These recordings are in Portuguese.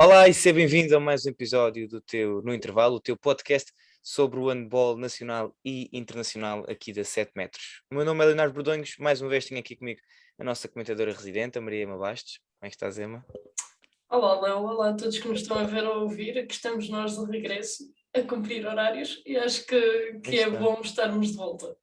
Olá e seja bem-vindo a mais um episódio do teu No Intervalo, o teu podcast sobre o handball nacional e internacional aqui da 7 metros. O meu nome é Leonardo Bordonhos, mais uma vez tenho aqui comigo a nossa comentadora residente, a Maria Ema Bastos. Como é que estás, Ema? Olá, Léo, olá a todos que nos estão a ver ou a ouvir. Aqui estamos nós de regresso a cumprir horários e acho que, Aí que é está. bom estarmos de volta.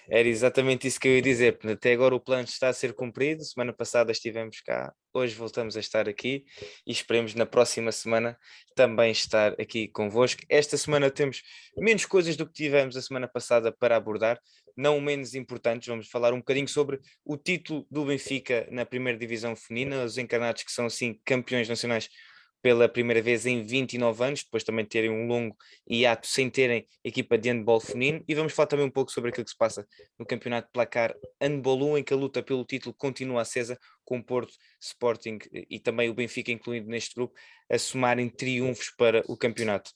Era exatamente isso que eu ia dizer, porque até agora o plano está a ser cumprido, semana passada estivemos cá, hoje voltamos a estar aqui e esperemos na próxima semana também estar aqui convosco. Esta semana temos menos coisas do que tivemos a semana passada para abordar, não menos importantes, vamos falar um bocadinho sobre o título do Benfica na primeira divisão feminina, os encarnados que são assim campeões nacionais pela primeira vez em 29 anos, depois também terem um longo hiato sem terem equipa de handball feminino, e vamos falar também um pouco sobre aquilo que se passa no campeonato de placar Handball 1, em que a luta pelo título continua acesa, com o Porto, Sporting e também o Benfica incluído neste grupo, a somarem triunfos para o campeonato.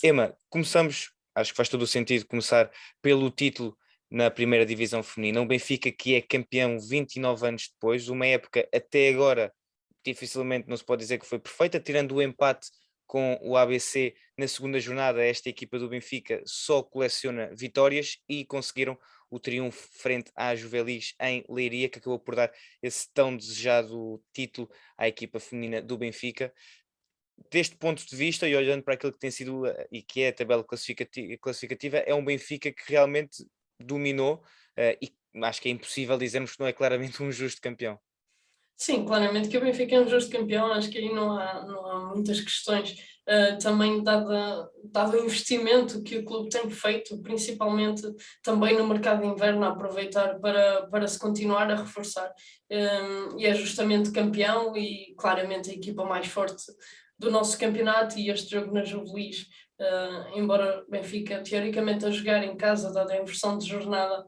Ema, começamos, acho que faz todo o sentido começar pelo título na primeira divisão feminina, o Benfica que é campeão 29 anos depois, uma época até agora dificilmente não se pode dizer que foi perfeita, tirando o empate com o ABC na segunda jornada. Esta equipa do Benfica só coleciona vitórias e conseguiram o triunfo frente à Juvelis em Leiria, que acabou por dar esse tão desejado título à equipa feminina do Benfica. Deste ponto de vista, e olhando para aquilo que tem sido e que é a tabela classificativa, é um Benfica que realmente dominou, e acho que é impossível dizermos que não é claramente um justo campeão. Sim, claramente que o Benfica é um justo campeão, acho que aí não há muitas questões, também dado o investimento que o clube tem feito, principalmente também no mercado de inverno, a aproveitar para se continuar a reforçar, e é justamente campeão e claramente a equipa mais forte do nosso campeonato. E este jogo na Juvelis, embora Benfica teoricamente a jogar em casa, dada a inversão de jornada,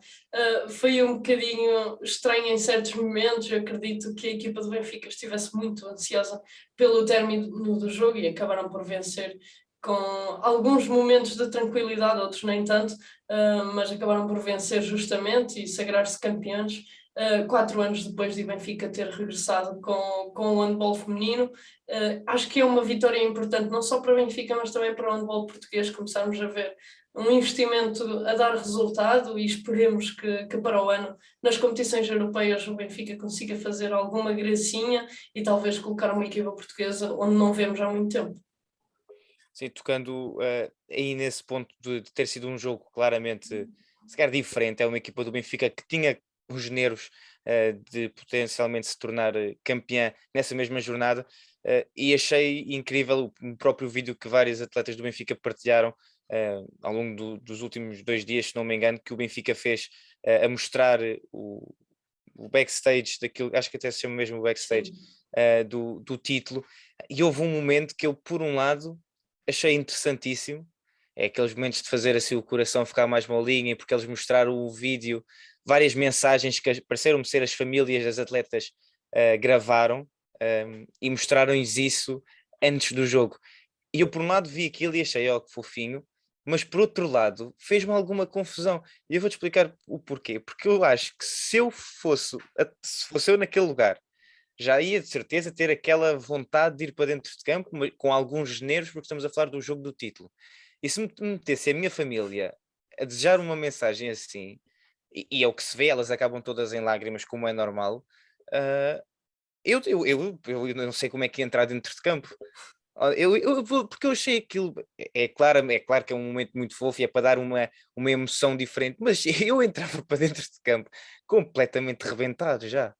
foi um bocadinho estranho em certos momentos. Eu acredito que a equipa do Benfica estivesse muito ansiosa pelo término do jogo e acabaram por vencer com alguns momentos de tranquilidade, outros nem tanto, mas acabaram por vencer justamente e sagrar-se campeões. 4 anos depois de Benfica ter regressado com o handball feminino. Acho que é uma vitória importante não só para o Benfica, mas também para o handball português. Começarmos a ver um investimento a dar resultado e esperemos que para o ano, nas competições europeias, o Benfica consiga fazer alguma gracinha e talvez colocar uma equipa portuguesa onde não vemos há muito tempo. Sim, tocando aí nesse ponto de ter sido um jogo claramente, se calhar diferente, é uma equipa do Benfica que tinha os nervos de potencialmente se tornar campeã nessa mesma jornada, e achei incrível o próprio vídeo que vários atletas do Benfica partilharam ao longo dos últimos 2 dias, se não me engano, que o Benfica fez a mostrar o backstage daquilo, acho que até se chama mesmo o backstage Sim. do título, e houve um momento que eu, por um lado, achei interessantíssimo, é aqueles momentos de fazer assim o coração ficar mais molinho, e porque eles mostraram o vídeo, várias mensagens que pareceram-me ser as famílias das atletas gravaram, e mostraram-lhes isso antes do jogo. E eu por um lado vi aquilo e achei, ó, que fofinho, mas por outro lado fez-me alguma confusão. E eu vou-te explicar o porquê. Porque eu acho que se fosse eu naquele lugar, já ia de certeza ter aquela vontade de ir para dentro de campo, com alguns nervos, porque estamos a falar do jogo do título. E se me metesse a minha família a desejar uma mensagem assim, e é o que se vê, elas acabam todas em lágrimas, como é normal, ah, eu não sei como é que ia entrar dentro de campo. Porque eu achei aquilo, é claro que é um momento muito fofo e é para dar uma emoção diferente, mas eu entrava para dentro de campo completamente rebentado já.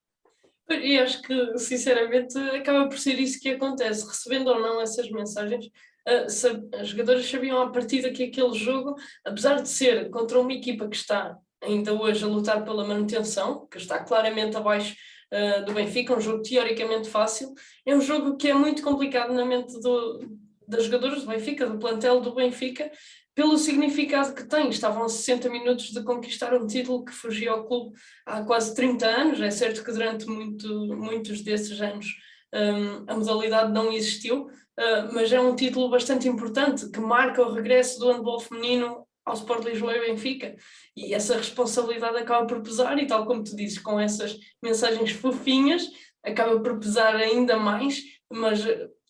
E acho que, sinceramente, acaba por ser isso que acontece. Recebendo ou não essas mensagens, as jogadoras sabiam à partida que aquele jogo, apesar de ser contra uma equipa que está ainda hoje a lutar pela manutenção, que está claramente abaixo do Benfica, um jogo teoricamente fácil, é um jogo que é muito complicado na mente das jogadoras do Benfica, do plantel do Benfica, pelo significado que tem. Estavam a 60 minutos de conquistar um título que fugia ao clube há quase 30 anos. É certo que durante muitos desses anos a modalidade não existiu, mas é um título bastante importante que marca o regresso do handball feminino ao Sport Lisboa e Benfica, e essa responsabilidade acaba por pesar, e tal como tu dizes, com essas mensagens fofinhas, acaba por pesar ainda mais, mas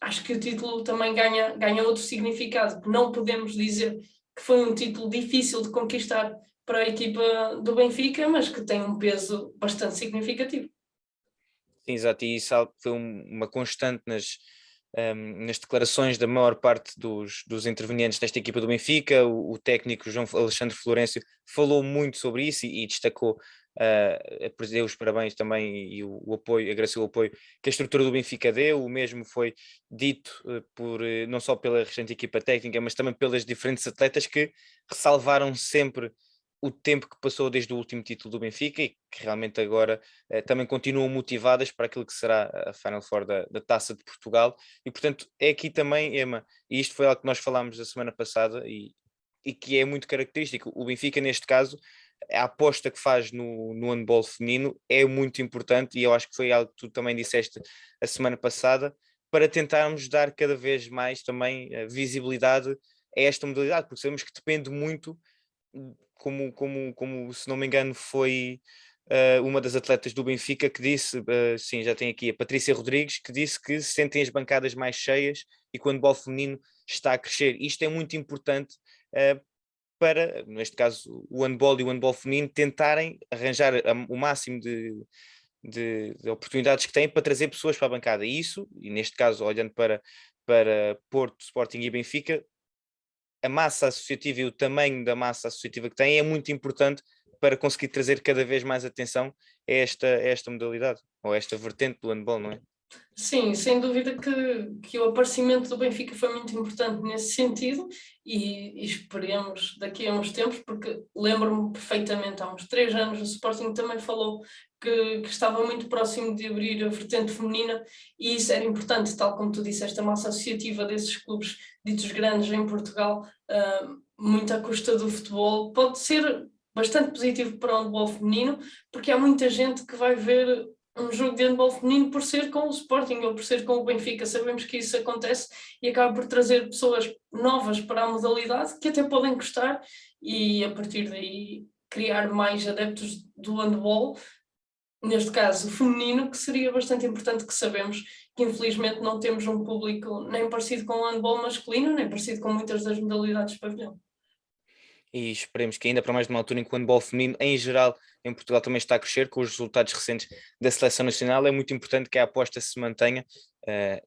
acho que o título também ganha outro significado, que não podemos dizer que foi um título difícil de conquistar para a equipa do Benfica, mas que tem um peso bastante significativo. Sim, exato, e isso é algo que foi uma constante nas declarações da maior parte dos intervenientes desta equipa do Benfica. O técnico João Alexandre Florencio falou muito sobre isso e destacou, deu os parabéns também e o apoio, agradeceu o apoio que a estrutura do Benfica deu. O mesmo foi dito não só pela restante equipa técnica, mas também pelas diferentes atletas que ressalvaram sempre o tempo que passou desde o último título do Benfica e que realmente agora também continuam motivadas para aquilo que será a Final Four da Taça de Portugal. E portanto é aqui também, Emma, e isto foi algo que nós falámos a semana passada e que é muito característico. O Benfica, neste caso, a aposta que faz no handball feminino é muito importante, e eu acho que foi algo que tu também disseste a semana passada, para tentarmos dar cada vez mais também visibilidade a esta modalidade, porque sabemos que depende muito, como se não me engano foi uma das atletas do Benfica que disse, sim, já tem aqui a Patrícia Rodrigues, que disse que se sentem as bancadas mais cheias e que o handball feminino está a crescer. Isto é muito importante para, neste caso, o handball e o handball feminino tentarem arranjar o máximo de oportunidades que têm para trazer pessoas para a bancada. E isso, e neste caso, olhando para Porto, Sporting e Benfica, a massa associativa e o tamanho da massa associativa que tem é muito importante para conseguir trazer cada vez mais atenção a esta modalidade, ou a esta vertente do handball, não é? Sim, sem dúvida que o aparecimento do Benfica foi muito importante nesse sentido e esperemos daqui a uns tempos, porque lembro-me perfeitamente, há uns 3 anos, o Sporting também falou que estava muito próximo de abrir a vertente feminina e isso era importante, tal como tu disseste, a massa associativa desses clubes ditos grandes em Portugal, muito à custa do futebol, pode ser bastante positivo para o handball feminino, porque há muita gente que vai ver um jogo de handball feminino por ser com o Sporting ou por ser com o Benfica. Sabemos que isso acontece e acaba por trazer pessoas novas para a modalidade que até podem gostar e a partir daí criar mais adeptos do handball, neste caso feminino, que seria bastante importante, que sabemos que infelizmente não temos um público nem parecido com o handball masculino, nem parecido com muitas das modalidades de pavilhão. E esperemos que ainda para mais numa altura em que o handball feminino, em geral, em Portugal também está a crescer, com os resultados recentes da seleção nacional, é muito importante que a aposta se mantenha,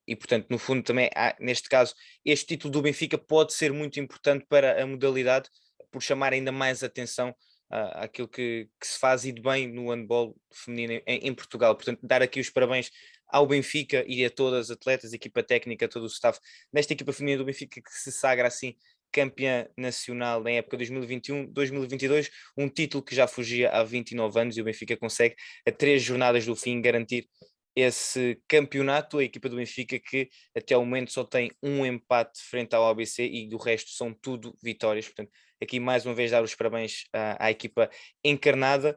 e portanto, no fundo também, neste caso, este título do Benfica pode ser muito importante para a modalidade, por chamar ainda mais atenção àquilo que se faz e de bem no handball feminino em Portugal. Portanto, dar aqui os parabéns ao Benfica e a todas as atletas, equipa técnica, todo o staff desta equipa feminina do Benfica que se sagra assim campeã nacional na época 2021-2022, um título que já fugia há 29 anos, e o Benfica consegue, a 3 jornadas do fim, garantir esse campeonato. A equipa do Benfica que até ao momento só tem um empate frente ao ABC e do resto são tudo vitórias. Portanto, aqui mais uma vez dar os parabéns à equipa encarnada,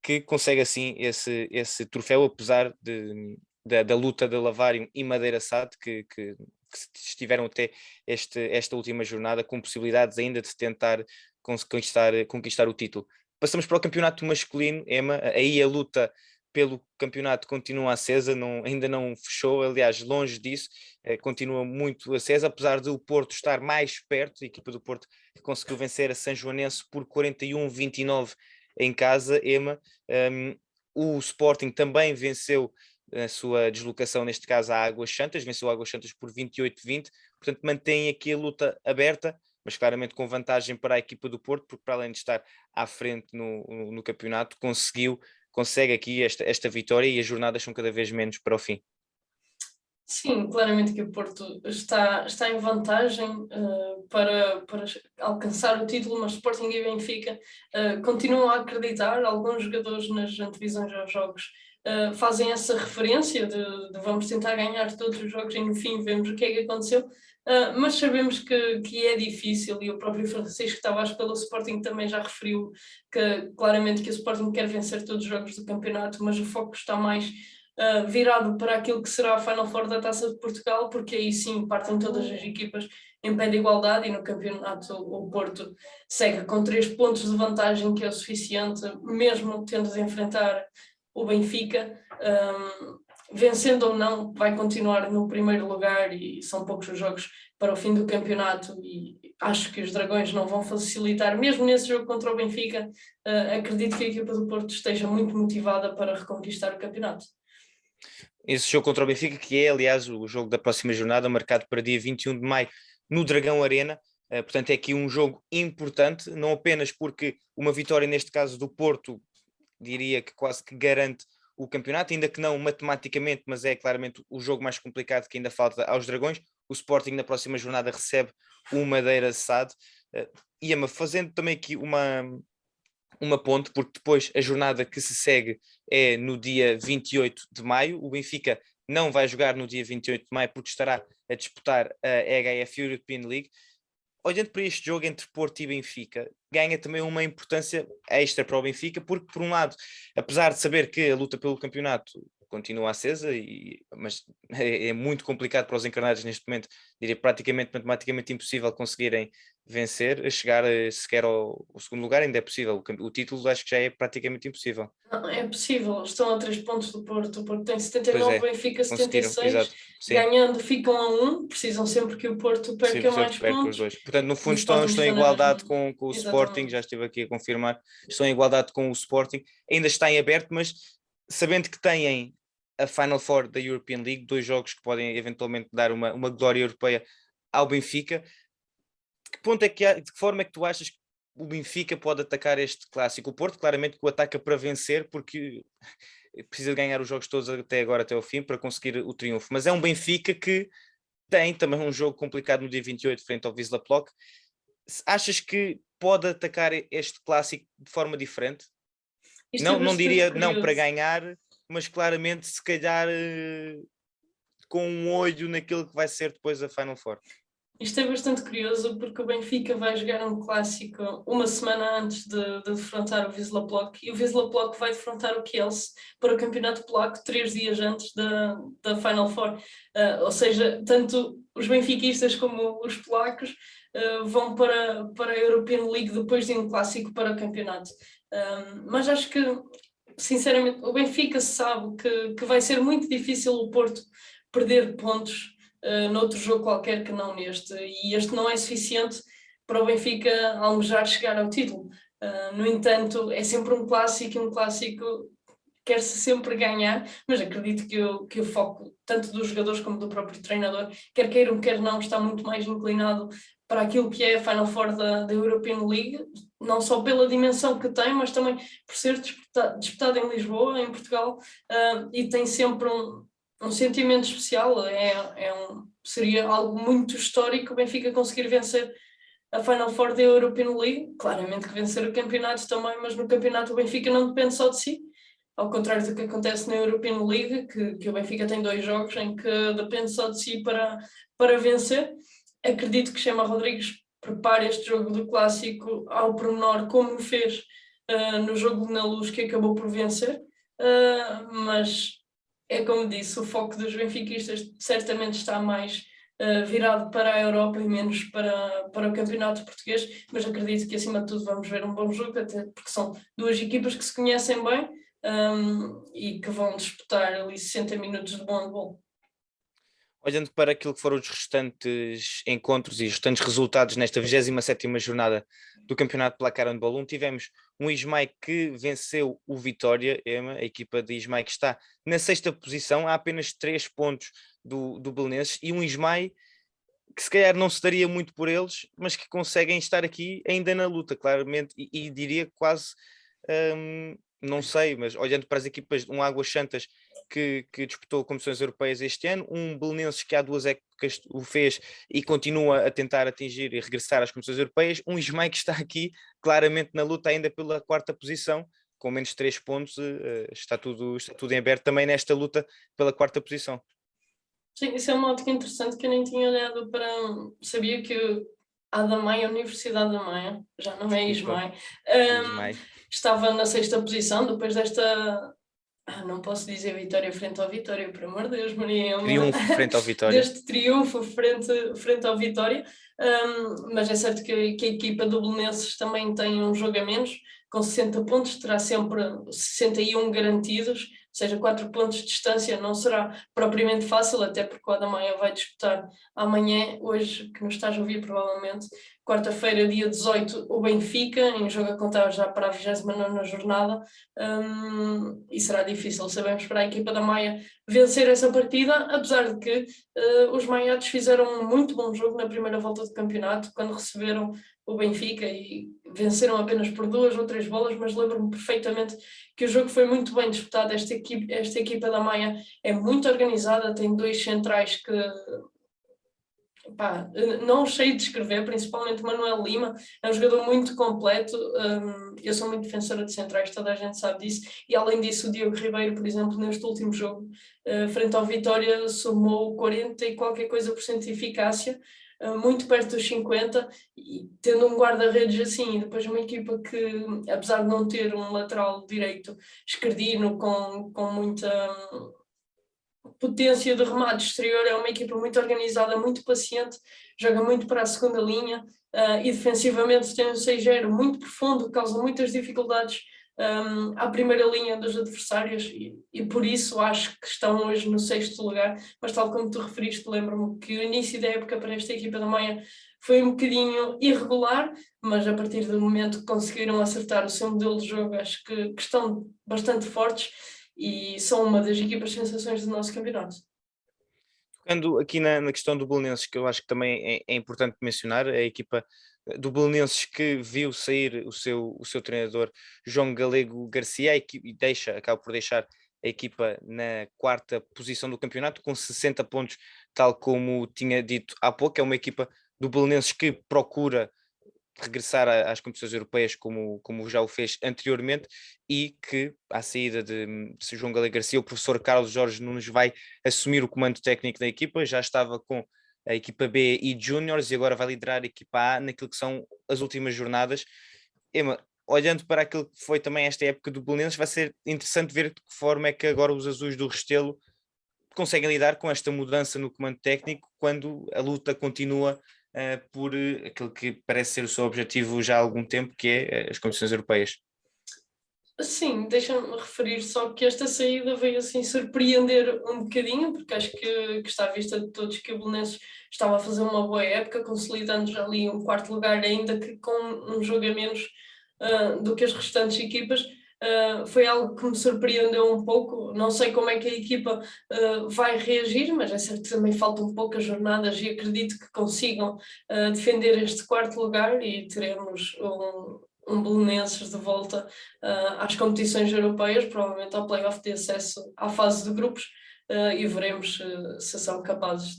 que consegue assim esse troféu, apesar da luta de Lavário e Madeira SAD, que estiveram até esta última jornada com possibilidades ainda de tentar conquistar o título. Passamos para o campeonato masculino, Emma, aí a luta pelo campeonato continua acesa, ainda não fechou, aliás, longe disso, continua muito acesa, apesar de o Porto estar mais perto, a equipa do Porto que conseguiu vencer a São Joanense por 41-29 em casa, Emma. O Sporting também venceu a sua deslocação, neste caso à Águas Santas, venceu a Águas Santas por 28-20, portanto mantém aqui a luta aberta, mas claramente com vantagem para a equipa do Porto, porque para além de estar à frente no campeonato, consegue aqui esta vitória e as jornadas são cada vez menos para o fim. Sim, claramente que o Porto está em vantagem para alcançar o título, mas Sporting e Benfica continuam a acreditar. Alguns jogadores nas antevisões aos jogos fazem essa referência de vamos tentar ganhar todos os jogos e no fim vemos o que é que aconteceu, mas sabemos que é difícil e o próprio Francisco Tavares pelo Sporting também já referiu que claramente que o Sporting quer vencer todos os jogos do campeonato, mas o foco está mais virado para aquilo que será a Final Four da Taça de Portugal, porque aí sim partem todas as equipas em pé de igualdade e no campeonato o Porto segue com 3 pontos de vantagem, que é o suficiente, mesmo tendo de enfrentar o Benfica. vencendo ou não, vai continuar no primeiro lugar e são poucos os jogos para o fim do campeonato e acho que os Dragões não vão facilitar, mesmo nesse jogo contra o Benfica, acredito que a equipa do Porto esteja muito motivada para reconquistar o campeonato. Esse jogo contra o Benfica, que é, aliás, o jogo da próxima jornada, marcado para dia 21 de maio, no Dragão Arena. Portanto, é aqui um jogo importante, não apenas porque uma vitória, neste caso do Porto, diria que quase que garante o campeonato, ainda que não matematicamente, mas é claramente o jogo mais complicado que ainda falta aos Dragões. O Sporting na próxima jornada recebe o Madeira SAD. Iama, fazendo também aqui uma ponte, porque depois a jornada que se segue é no dia 28 de maio. O Benfica não vai jogar no dia 28 de maio porque estará a disputar a EHF European League. Olhando para este jogo entre Porto e Benfica, ganha também uma importância extra para o Benfica, porque, por um lado, apesar de saber que a luta pelo campeonato continua acesa, mas é muito complicado para os encarnados neste momento, diria praticamente matematicamente impossível conseguirem vencer, chegar sequer ao segundo lugar, ainda é possível. O título acho que já é praticamente impossível. Não, é possível, estão a 3 pontos do Porto, o Porto tem Pois 79, é, o Benfica conseguiram, 76, exato, sim. ganhando ficam a 1, precisam sempre que o Porto perca Sempre mais perca os pontos. dois. Portanto, no O fundo, estão Sporting em está na igualdade mesma. com o Sporting, já Exatamente. estive aqui a confirmar, estão em igualdade com o Sporting, ainda está em aberto, mas sabendo que têm a Final Four da European League, 2 jogos que podem eventualmente dar uma glória europeia ao Benfica, de que ponto é que de que forma é que tu achas que o Benfica pode atacar este clássico? O Porto, claramente, que o ataca para vencer, porque precisa ganhar os jogos todos até agora, até o fim, para conseguir o triunfo, mas é um Benfica que tem também um jogo complicado no dia 28 frente ao Wisla Plock. Achas que pode atacar este clássico de forma diferente? Isto é Não bastante diria não para curioso. ganhar, mas claramente se calhar com um olho naquilo que vai ser depois a Final Four. Isto é bastante curioso porque o Benfica vai jogar um clássico uma semana antes de defrontar o Wisla Plock e o Wisla Plock vai defrontar o Kielce para o campeonato polaco 3 dias antes da Final Four. Ou seja, tanto os benfiquistas como os polacos vão para a European League depois de um clássico para o campeonato. Mas acho que, sinceramente, o Benfica sabe que vai ser muito difícil o Porto perder pontos noutro jogo qualquer que não neste, e este não é suficiente para o Benfica almejar chegar ao título. No entanto, é sempre um clássico, e um clássico quer-se sempre ganhar, mas acredito que o foco, tanto dos jogadores como do próprio treinador, quer queiram, quer não, está muito mais inclinado para aquilo que é a Final Four da European League, não só pela dimensão que tem, mas também por ser disputado em Lisboa, em Portugal, e tem sempre um sentimento especial, seria algo muito histórico o Benfica conseguir vencer a Final Four da European League, claramente que vencer o campeonato também, mas no campeonato o Benfica não depende só de si, ao contrário do que acontece na European League, que o Benfica tem 2 jogos em que depende só de si para vencer. Acredito que Chema Rodrigues prepare este jogo do clássico ao pormenor, como fez no jogo na Luz, que acabou por vencer, mas é como disse, o foco dos benfiquistas certamente está mais virado para a Europa e menos para o campeonato português, mas acredito que acima de tudo vamos ver um bom jogo, até porque são 2 equipas que se conhecem bem e que vão disputar ali 60 minutos de bom handball. Olhando para aquilo que foram os restantes encontros e os restantes resultados nesta 27ª jornada do Campeonato Placar Handball 1, tivemos um Ismael que venceu o Vitória, a equipa de Ismael que está na 6ª posição, há apenas 3 pontos do Belenenses, e um Ismael que se calhar não se daria muito por eles, mas que conseguem estar aqui ainda na luta, claramente, e diria quase, não sei, mas olhando para as equipas, um Águas Santas que disputou competições europeias este ano, um Belenenses que há 2 épocas o fez e continua a tentar atingir e regressar às competições europeias, um Ismael que está aqui claramente na luta ainda pela 4ª posição, com menos 3 pontos, está tudo em aberto também nesta luta pela 4ª posição. Sim, isso é uma ótica interessante que eu nem tinha olhado para. Sabia que a da Maia, a Universidade da Maia, já não é Ismael, estava na 6ª posição, depois desta. Não posso dizer vitória frente ao Vitória, por amor de Deus, Maria. Triunfo frente ao Vitória. Deste triunfo frente ao Vitória, mas é certo que a equipa do Belenenses também tem um jogo a menos, com 60 pontos, terá sempre 61 garantidos, seja, 4 pontos de distância não será propriamente fácil, até porque o Adamaia vai disputar amanhã, hoje, que nos estás a ouvir provavelmente, quarta-feira, dia 18, o Benfica, em jogo a contar já para a 29ª jornada, e será difícil, sabemos, para a equipa da Maia vencer essa partida, apesar de que os maiados fizeram um muito bom jogo na primeira volta do campeonato, quando receberam o Benfica e venceram apenas por 2 ou 3 bolas, mas lembro-me perfeitamente que o jogo foi muito bem disputado. Esta equipa da Maia é muito organizada, tem 2 centrais que, pá, não sei de descrever, principalmente Manuel Lima, é um jogador muito completo. Eu sou muito defensora de centrais, toda a gente sabe disso, e além disso o Diogo Ribeiro, por exemplo, neste último jogo, frente ao Vitória, somou 40 e qualquer coisa por cento de eficácia, muito perto dos 50, e tendo um guarda-redes assim, e depois uma equipa que, apesar de não ter um lateral direito esquerdino com muita potência de remate exterior, é uma equipa muito organizada, muito paciente, joga muito para a segunda linha, e defensivamente tem um 6-0 muito profundo, causa muitas dificuldades à primeira linha dos adversários, e por isso acho que estão hoje no 6º lugar, mas tal como tu referiste, lembro-me que o início da época para esta equipa da Maia foi um bocadinho irregular, mas a partir do momento que conseguiram acertar o seu modelo de jogo, acho que estão bastante fortes e são uma das equipas sensações do nosso campeonato. Tocando aqui na questão do Belenenses, que eu acho que também é importante mencionar, a equipa do Belenenses que viu sair o seu treinador João Galego Garcia e acaba por deixar a equipa na 4ª posição do campeonato com 60 pontos, tal como tinha dito há pouco. É uma equipa do Belenenses que procura regressar às competições europeias como já o fez anteriormente, e que à saída de João Galego Garcia, o professor Carlos Jorge Nunes vai assumir o comando técnico da equipa. Já estava com a equipa B e Júniores e agora vai liderar a equipa A naquilo que são as últimas jornadas. Emma, olhando para aquilo que foi também esta época do Belenenses, vai ser interessante ver de que forma é que agora os azuis do Restelo conseguem lidar com esta mudança no comando técnico quando a luta continua por aquilo que parece ser o seu objetivo já há algum tempo, que é as competições europeias. Sim, deixa-me referir só que esta saída veio assim surpreender um bocadinho, porque acho que está à vista de todos que o Belenenses estava a fazer uma boa época, consolidando já ali um 4º lugar, ainda que com um jogo a menos do que as restantes equipas. Foi algo que me surpreendeu um pouco. Não sei como é que a equipa vai reagir, mas é certo que também faltam poucas jornadas e acredito que consigam defender este 4º lugar e teremos um Belenenses de volta às competições europeias, provavelmente ao play-off de acesso à fase de grupos, e veremos se são capazes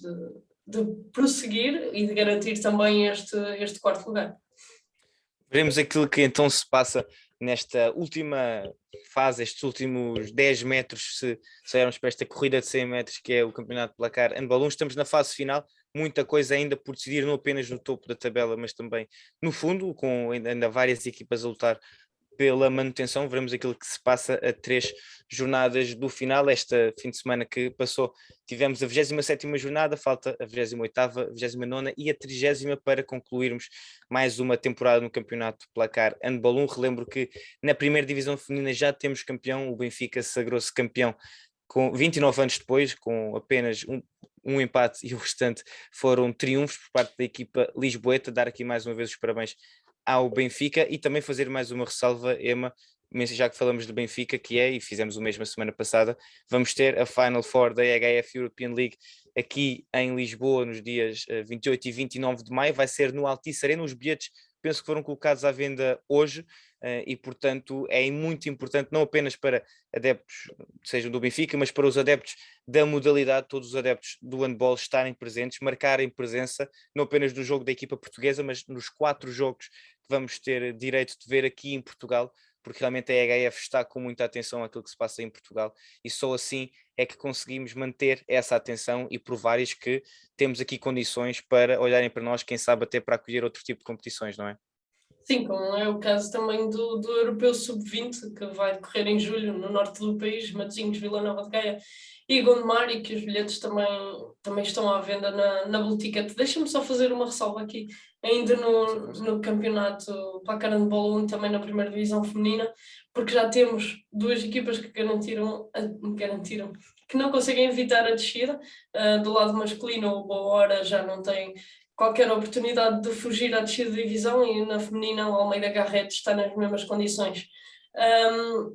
de prosseguir e de garantir também este 4º lugar. Veremos aquilo que então se passa nesta última fase, estes últimos 10 metros, se olharmos para esta corrida de 100 metros, que é o Campeonato de Placar Handball 1. Estamos na fase final, muita coisa ainda por decidir, não apenas no topo da tabela, mas também no fundo, com ainda várias equipas a lutar pela manutenção. Veremos aquilo que se passa a 3 jornadas do final. Este fim de semana que passou tivemos a 27ª jornada, falta a 28ª, a 29ª e a 30ª para concluirmos mais uma temporada no Campeonato Placar Handball 1. Relembro que na primeira divisão feminina já temos campeão, o Benfica sagrou-se campeão com 29 anos depois, com apenas um empate, e o restante foram triunfos por parte da equipa lisboeta. Dar aqui mais uma vez os parabéns ao Benfica e também fazer mais uma ressalva, Emma, já que falamos do Benfica, que é, e fizemos o mesmo a semana passada, vamos ter a Final Four da EHF European League aqui em Lisboa nos dias 28 e 29 de maio. Vai ser no Altice Arena. Os bilhetes penso que foram colocados à venda hoje, e portanto é muito importante, não apenas para adeptos, sejam do Benfica, mas para os adeptos da modalidade, todos os adeptos do handball estarem presentes, marcarem presença, não apenas no jogo da equipa portuguesa, mas nos 4 jogos que vamos ter direito de ver aqui em Portugal, porque realmente a EHF está com muita atenção àquilo que se passa em Portugal, e só assim é que conseguimos manter essa atenção e provar-lhes que temos aqui condições para olharem para nós, quem sabe até para acolher outro tipo de competições, não é? Sim, como é o caso também do Europeu Sub-20, que vai decorrer em julho no norte do país, Matosinhos, Vila Nova de Gaia e Gondomar, e que os bilhetes também estão à venda na Blue Ticket. Deixa-me só fazer uma ressalva aqui, ainda no campeonato Placar Handball 1, também na primeira divisão feminina, porque já temos duas equipas que garantiram que não conseguem evitar a descida. Do lado masculino, o Boa Hora já não tem qualquer oportunidade de fugir à descida de divisão, e na feminina o Almeida Garrett está nas mesmas condições.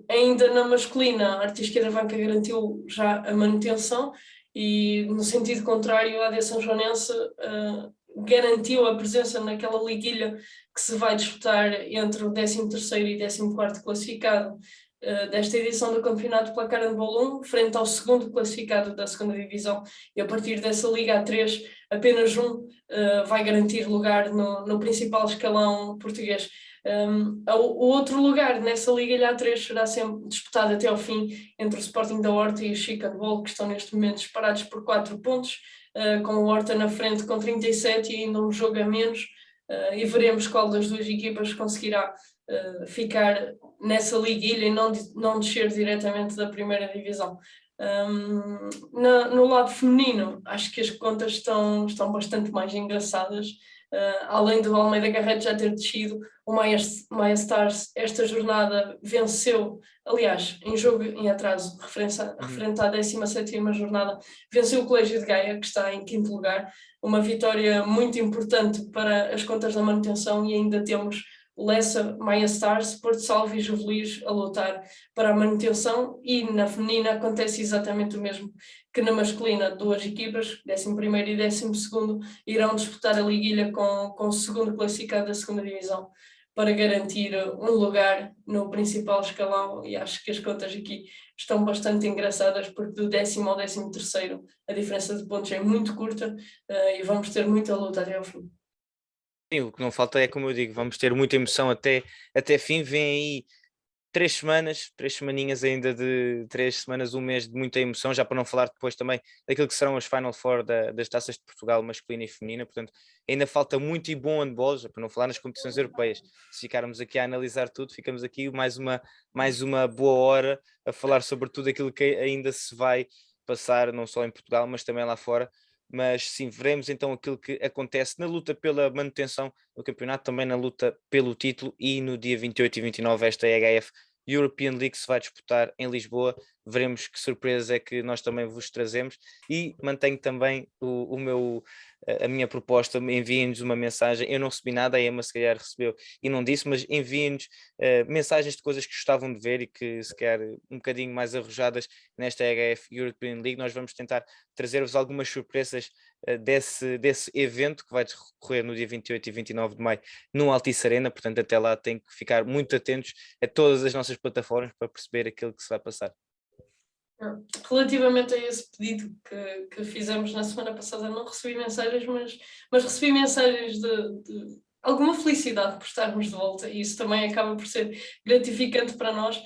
Ainda na masculina, a Arte Esquerda Vanca garantiu já a manutenção, e no sentido contrário, a AD São Joanense garantiu a presença naquela liguilha que se vai disputar entre o 13º e 14º classificado desta edição do Campeonato Placar Handball 1, frente ao segundo classificado da segunda divisão, e a partir dessa Liga A3 apenas um vai garantir lugar no principal escalão português. O outro lugar nessa Liga A3 será sempre disputado até ao fim entre o Sporting da Horta e o Chica Handball, que estão neste momento separados por 4 pontos, com o Horta na frente com 37 e ainda um jogo a menos, e veremos qual das duas equipas conseguirá ficar nessa liguilha e não descer diretamente da primeira divisão. No lado feminino, acho que as contas estão bastante mais engraçadas. Além do Almeida Garrett já ter descido, o Maia Stars esta jornada venceu, aliás, em jogo em atraso, referente à 17ª jornada, venceu o Colégio de Gaia, que está em 5º lugar, uma vitória muito importante para as contas da manutenção, e ainda temos Lessa, Maia Stars, Porto Salvo e Juvelis a lutar para a manutenção. E na feminina acontece exatamente o mesmo que na masculina. Duas equipas, 11º e 12º, irão disputar a liguilha com o segundo classificado da segunda divisão para garantir um lugar no principal escalão, e acho que as contas aqui estão bastante engraçadas, porque do 10º ao 13º a diferença de pontos é muito curta, e vamos ter muita luta até ao fim. Sim, o que não falta é, como eu digo, vamos ter muita emoção até fim. Vem aí 3 semaninhas ainda, de 3 semanas, um mês de muita emoção, já para não falar depois também daquilo que serão as Final Four das Taças de Portugal masculina e feminina. Portanto, ainda falta muito e bom handball, já para não falar nas competições europeias. Se ficarmos aqui a analisar tudo, ficamos aqui mais uma boa hora a falar sobre tudo aquilo que ainda se vai passar, não só em Portugal, mas também lá fora. Mas sim, veremos então aquilo que acontece na luta pela manutenção do campeonato, também na luta pelo título, e no dia 28 e 29 esta EHF European League se vai disputar em Lisboa. Veremos que surpresa é que nós também vos trazemos, e mantenho também a minha proposta: enviem-nos uma mensagem. Eu não recebi nada, a Emma se calhar recebeu e não disse, mas enviem-nos mensagens de coisas que gostavam de ver e que se calhar um bocadinho mais arrojadas nesta EHF European League. Nós vamos tentar trazer-vos algumas surpresas desse evento que vai decorrer no dia 28 e 29 de maio no Altice Arena. Portanto, até lá tem que ficar muito atentos a todas as nossas plataformas para perceber aquilo que se vai passar. Relativamente a esse pedido que fizemos na semana passada, não recebi mensagens, mas recebi mensagens de alguma felicidade por estarmos de volta, e isso também acaba por ser gratificante para nós.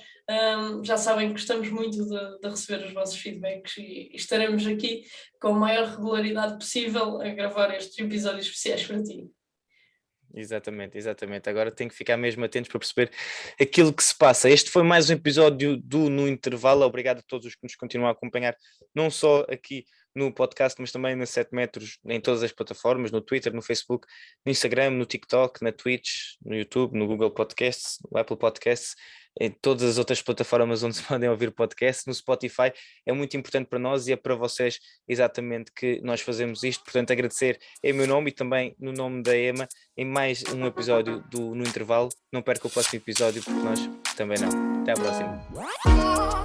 Já sabem que gostamos muito de receber os vossos feedbacks, e estaremos aqui com a maior regularidade possível a gravar estes episódios especiais para ti. Exatamente. Agora tenho que ficar mesmo atentos para perceber aquilo que se passa. Este foi mais um episódio do No Intervalo. Obrigado a todos os que nos continuam a acompanhar, não só aqui no podcast, mas também na 7 metros, em todas as plataformas, no Twitter, no Facebook, no Instagram, no TikTok, na Twitch, no YouTube, no Google Podcasts, no Apple Podcasts, em todas as outras plataformas onde se podem ouvir podcasts, no Spotify. É muito importante para nós, e é para vocês exatamente que nós fazemos isto. Portanto, agradecer em meu nome e também no nome da Emma em mais um episódio do No Intervalo. Não perca o próximo episódio, porque nós também não. Até à próxima.